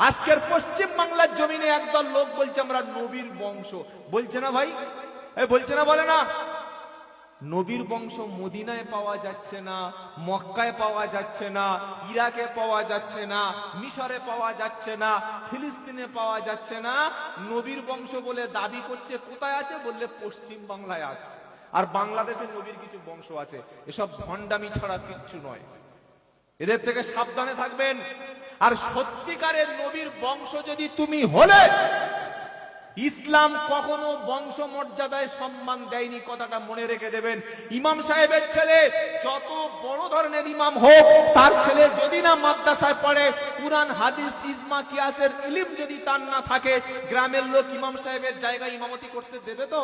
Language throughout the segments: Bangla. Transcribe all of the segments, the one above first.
আজকের পশ্চিম বাংলার জমিনে একদল লোক বলছে আমরা নবীর বংশ, বলছে না ভাই? বলছে না, বলে না? নবীর বংশ মদিনায় পাওয়া যাচ্ছে না, মক্কায় পাওয়া যাচ্ছে না, ইরাকে পাওয়া যাচ্ছে না, মিশরে পাওয়া যাচ্ছে না, ফিলিস্তিনে পাওয়া যাচ্ছে না। নবীর বংশ বলে দাবি করছে। কোথায় আছে? বললে পশ্চিম বাংলায় আছে। আর বাংলাদেশে নবীর কিছু বংশ আছে। এসব ভণ্ডামি ছাড়া কিচ্ছু নয়। এদের থেকে সাবধানে থাকবেন। আর সত্যিকারের নবীর বংশ যদি তুমি হলে, ইসলাম কখনো বংশ মর্যাদায় সম্মান দেয়নি, কথাটা মনে রেখে দেবেন। ইমাম সাহেবের ছেলে যত বড় ধরনের ইমাম হোক, তার ছেলে যদি না মাদ্রাসায় পড়ে, কুরআন হাদিস ইজমা কিয়াসের ইলম যদি তার না থাকে, গ্রামের লোক ইমাম সাহেবের জায়গায় ইমামতি করতে দেবে তো?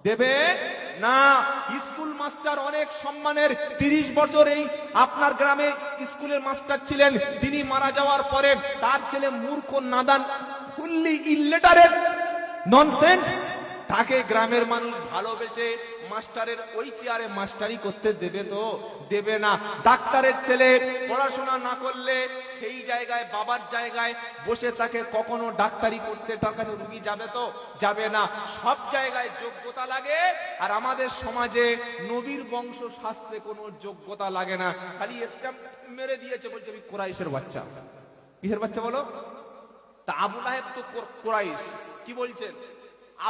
দেবে না। স্কুল মাস্টার অনেক সম্মানের। 30 বছর এই আপনার গ্রামে স্কুলের মাস্টার ছিলেন, তিনি মারা যাওয়ার পরে তার ছেলে মূর্খ, নাদান, ফুললি ইলিটারেট, ননসেন্স, তাকে গ্রামের মানুষ ভালোবেসে মাস্টারের ওই চেয়ারে মাস্টারি করতে দেবে তো? দেবে না। ডাক্তারের ছেলে পড়াশোনা না করলে সেই জায়গায়, বাবার জায়গায় বসে তাকে কখনো ডাক্তারি করতে তার কাছে রুগী যাবে তো? যাবে না। সব জায়গায় যোগ্যতা লাগে। আর আমাদের সমাজে নবীর বংশ শাস্ত্রে কোনো যোগ্যতা লাগে না, খালি স্ট্যাম্প মেরে দিয়েছে, বলছে আমি কুরাইশের বাচ্চা। কিসের বাচ্চা বলো? তা আবু লাহেব তো কুরাইশ। কি বলছেন?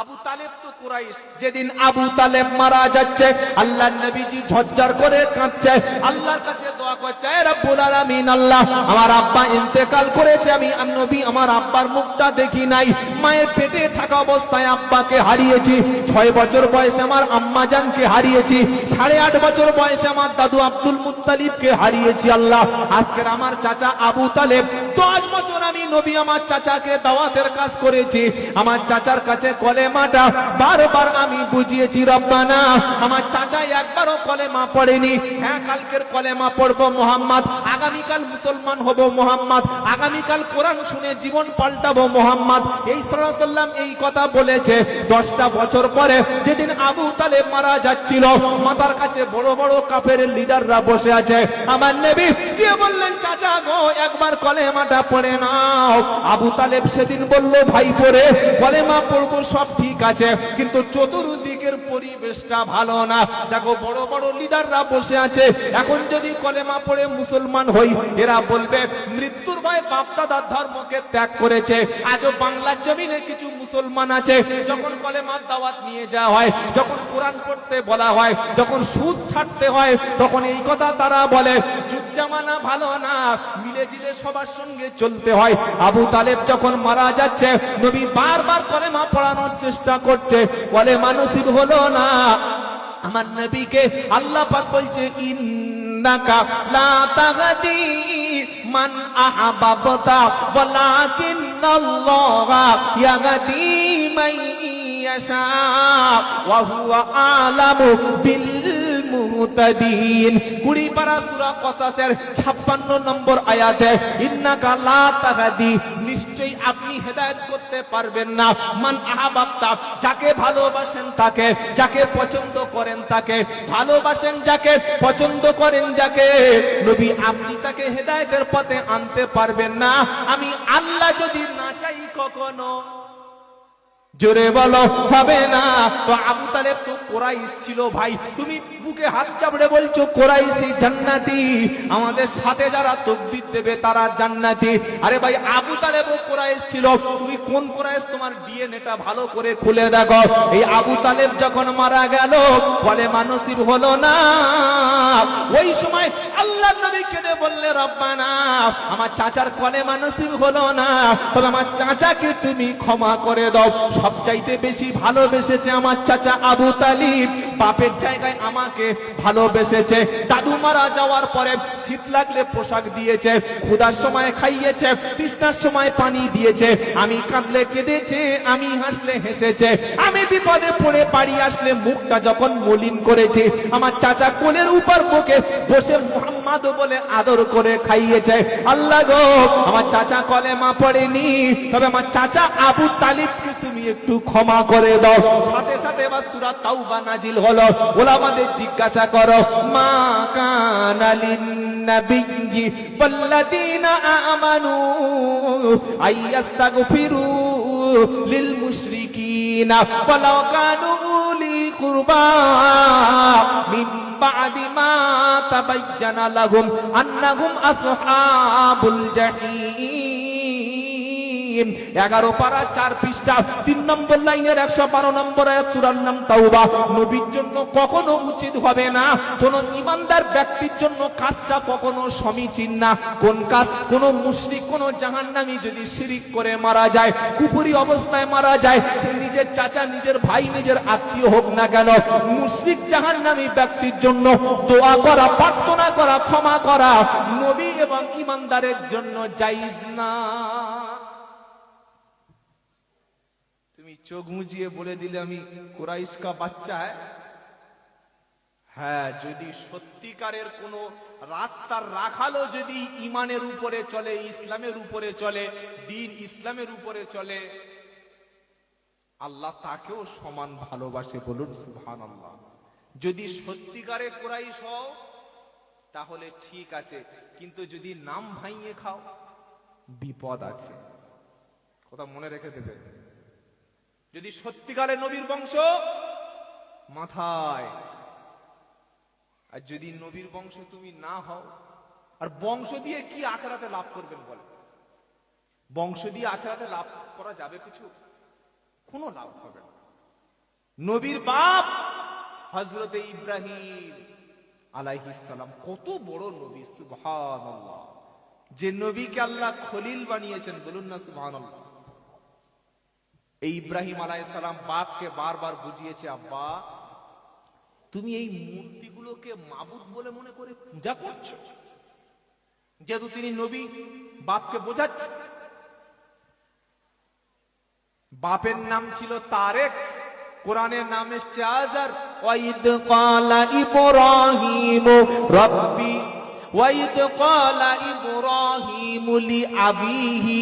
আবু তালেব তো কুরাইশ। যেদিন আবু তালেব মারা যাচ্ছে, আল্লাহর নবীজি ঝরঝর করে কাঁদছে, আল্লাহর কাছে দোয়া করছে, হে রব্বুল আলামিন, আল্লাহ আমার আব্বা ইন্তেকাল করেছে, আমি নবী আমার আব্বার মুখটা দেখি নাই। মায়ের পেটে থাকা অবস্থায় আব্বাকে হারিয়েছি। 6 বছর বয়সে আমার আম্মা জানকে হারিয়েছি। 8.5 বছর বয়সে আমার দাদু আব্দুল মুত্তালিবকে হারিয়েছি। আল্লাহ আজকের আমার চাচা আবু তালেব, 10 বছর আমি নবী আমার চাচাকে দাওয়াতের কাজ করেছি। আমার চাচার কাছে কলেমাটা বারবার আমি বুঝিয়েছি, রব্বানা আমার চাচা একবারও কলেমা পড়েনি। হ্যাঁ, কালকের কলেমা পড়বো মুহাম্মদ, আগামীকাল মুসলমান হব মুহাম্মদ, আগামীকাল কোরআন শুনে জীবন পাল্টাবো মুহাম্মদ, এই সাল্লাল্লাহু আলাইহি ওয়াসাল্লাম এই কথা বলেছে। 10টা বছর পরে যেদিন আবু তালেব মারা যাচ্ছিল, মাথার কাছে বড় বড় কাফেরের লিডাররা বসে আছে। আমার নবী গিয়ে বললেন, চাচা গো একবার কলেমাটা পড়ে নাও। আবু তালেব সেদিন বলল, ভাই পড়ে কলেমা পড়বো, সব ঠিক আছে, কিন্তু চতুর্দিকের পরিবেশটা ভালো না। দেখো বড় বড় লিডাররা বসে আছে, এখন যদি কলেমা পড়ে মুসলমান হই, এরা বলবে মৃত্যুর ভয়ে বাপ দাদার ধর্মকে ত্যাগ করেছে। আজও বাংলার জমিনে কিছু মুসলমান আছে, যখন কলেমার দাওয়াত নিয়ে যাওয়া হয়, যখন কোরআন পড়তে বলা হয়, যখন সুদ ছাড়তে হয়, তখন এই কথা তারা বলে, যুগ জামানা ভালো না, মিলে জিলে সবার সঙ্গে চলতে হয়। আবু তালেব যখন মারা যাচ্ছে, নবী বারবার কলেমা পড়ানোর চেষ্টা করছে, কলেমা নসিব হলো না। আমার নবীকে আল্লাহ পাক বলছে, ইন্নাকা লা তাহদি মান আহবাবতা ওয়ালাকিন্নাল্লাহা ইয়াহদি মান ইয়াশা ওয়া হুয়া আলামু বিল মুহতাদিন। 20 পারা সূরা কসাসের 56 নম্বর আয়াতে, ইন্নাকা লা তাহদি, নিশ্চয়ই আপনি হেদায়েত করতে পারবেন না, মান আহবাবতা, যাকে ভালোবাসেন তাকে, যাকে পছন্দ করেন তাকে, ভালোবাসেন যাকে, পছন্দ করেন যাকে, নবী আপনি তাকে হেদায়েতের পথে আনতে পারবেন না, আমি আল্লাহ যদি না চাই কখনো। জোরে বলো, হবে না। তো আবু তালেব তো কুরাইশ ছিল ভাই, তুমি বুকে হাত চাপড়ে বলছো কুরাইশি জান্নাতি, আমাদের সাথে যারা তাকবীর দেবে তারা জান্নাতি। আরে ভাই আবু তালেবও কুরাইশ ছিল, তুমি কোন কুরাইশ, তোমার ডিএনএটা ভালো করে খুলে দেখো। এই আবু তালেব যখন মারা গেল, কলেমা নসিব হলো না। ওই সময় আল্লাহর নবী কেঁদে বললে, রব্বানা আমার চাচার কলেমা নসিব হলো না, তবে আমার চাচাকে তুমি ক্ষমা করে দাও। সবচাইতে বেশি ভালোবেসেছে আমার চাচা আবু তালিব, বাপের জায়গায় আমাকে ভালোবেসেছে। দাদু মারা যাওয়ার পরে শীত লাগলে পোশাক দিয়েছে, ক্ষুধার সময় খাইয়েছে, তৃষ্ণার সময় পানি দিয়েছে, আমি কাঁদলে কেঁদেছে, আমি হাসলে হেসেছে, আমি বিপদে পড়ে বাড়ি আসলে মুখটা যখন মলিন করেছে, আমার চাচা কোলের উপর বুকে বসে মুহাম্মদ বলে আদর করে খাইয়েছে। আল্লাহ গো আমার চাচা কলেমা পড়েনি, তবে আমার চাচা আবু তালিবকে তুমি একটু ক্ষমা করে দাও। সাথে সাথে এবার সূরা তাওবা নাজিল হলো। ওলামাদের জিজ্ঞাসা করো, মা কানা লিন নাবিয়্যি ওয়াল্লাযীনা আমানু আইয়াস্তাগফিরু লিল মুশরিকিনা ওয়ালাউ কানু উলি কুরবা মিন বা'দি মা তাবায়্যানা লাহুম আন্নাহুম আসহাবুল জাহিম। 11 পারা 4 পৃষ্ঠা 3 নম্বর লাইনের 112 নম্বর আয়াত সূরার নাম তাওবা। নবীর জন্য কখনো উচিত হবে না, কোন ঈমানদার ব্যক্তির জন্য কাজটা কখনো সমীচীন না। কোন কাজ? কোন মুশরিক, কোন জাহান্নামী যদি শিরিক করে মারা যায়, কুফরি অবস্থায় মারা যায়, সে নিজের চাচা, নিজের ভাই, নিজের আত্মীয় হোক না কেন, মুশরিক জাহান্নামী ব্যক্তির জন্য দোয়া করা, প্রার্থনা করা, ক্ষমা করা নবী এবং ঈমানদারের জন্য জায়েজ না। তুমি চোখ মুজিয়ে বলে দিলে আমি কুরাইশ কা বাচ্চা। হ্যাঁ, যদি সত্যিকারের কোন রাস্তার রাখালো যদি ইমানের উপরে চলে, ইসলামের উপরে চলে, দ্বীন ইসলামের উপরে চলে, আল্লাহ তাকেও সমান ভালোবাসে। বলুন সুবহানাল্লাহ। যদি সত্যিকারে কুরাইশ হও তাহলে ঠিক আছে, কিন্তু যদি নাম ভাঙিয়ে খাও বিপদ আছে। কথা মনে রেখে দেবে। যদি সত্যিকারে নবীর বংশ মাথায়, আর যদি নবীর বংশ তুমি না হও, আর বংশ দিয়ে কি আখিরাতে লাভ করবেন বলে? বংশ দিয়ে আখিরাতে লাভ করা যাবে কিছু? কোনো লাভ হবে না। নবীর বাপ হযরতে ইব্রাহিম আলাইহিস সালাম কত বড় নবী, সুবহানাল্লাহ। যে নবীকে আল্লাহ খলিল বানিয়েছেন, বলুন না সুবহানাল্লাহ। এই ইব্রাহিম আলাইহিস সালাম বাপকে বারবার বুঝিয়েছে, আব্বা তুমি এই মূর্তিগুলোকে মাবুদ বলে মনে করে পূজা করছো। যেহেতু তিনি নবী, বাপকে বোঝাচ্ছে। বাপের নাম ছিল তারেক, কোরআনের নাম এসেছে আজার। ওয়াইদ ক্বালা ইব্রাহিম রাব্বি ওয়াইদ ক্বালা ইব্রাহিম লিআবিহি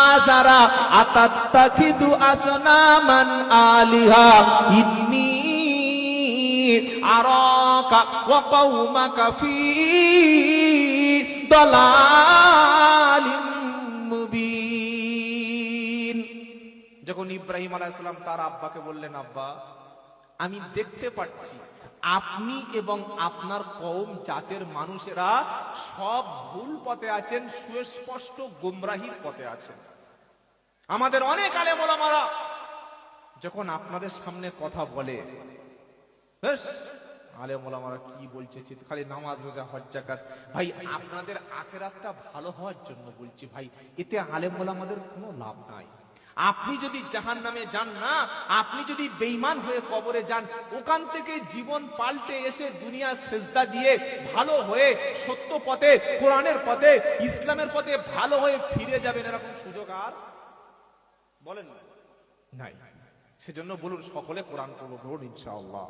আযারা আতাত্তাখিদু আসনামান আলিহা ইন্নী আরাকা ওয়া কওমাকা ফি দালালিম মুবিন। যখন ইব্রাহিম আলাইহিস সালাম তার আব্বাকে বললেন, আব্বা আমি দেখতে পাচ্ছি আপনি এবং আপনার কওম জাতের মানুষেরা সব ভুল পথে আছেন, সুস্পষ্ট গোমরাহির পথে আছেন। আমাদের অনেক আলেম ওলামারা যখন আপনাদের সামনে কথা বলে, বেশ আলেম ওলামারা কি বলছে, খালি নামাজ, রোজা, হজ, যাকাত, ভাই আপনাদের আখিরাতটা ভালো হওয়ার জন্য বলছি ভাই, এতে আলেম ওলামাদের কোনো লাভ নাই। আপনি যদি জাহান্নামে যান না, আপনি যদি বেঈমান হয়ে কবরে যান, ওখান থেকে জীবন পাল্টে এসে দুনিয়া সেজদা দিয়ে ভালো হয়ে সত্য পথে, কোরআনের পথে, ইসলামের পথে ভালো হয়ে ফিরে যাবেন, এরকম সুযোগ আর বলেন নাই। সেজন্য বলুন সকলে কোরআন পড়বো, বলুন ইনশাআল্লাহ।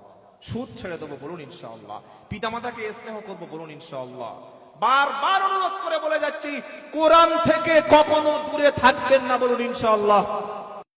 সুদ ছেড়ে দেবো, বলুন ইনশাআল্লাহ। পিতামাতাকে স্নেহ করবো, বলুন ইনশাআল্লাহ। বারবার অনুরোধ করে বলে যাচ্ছি, কোরআন থেকে কখনো দূরে থাকবেন না, বলুন ইনশাআল্লাহ।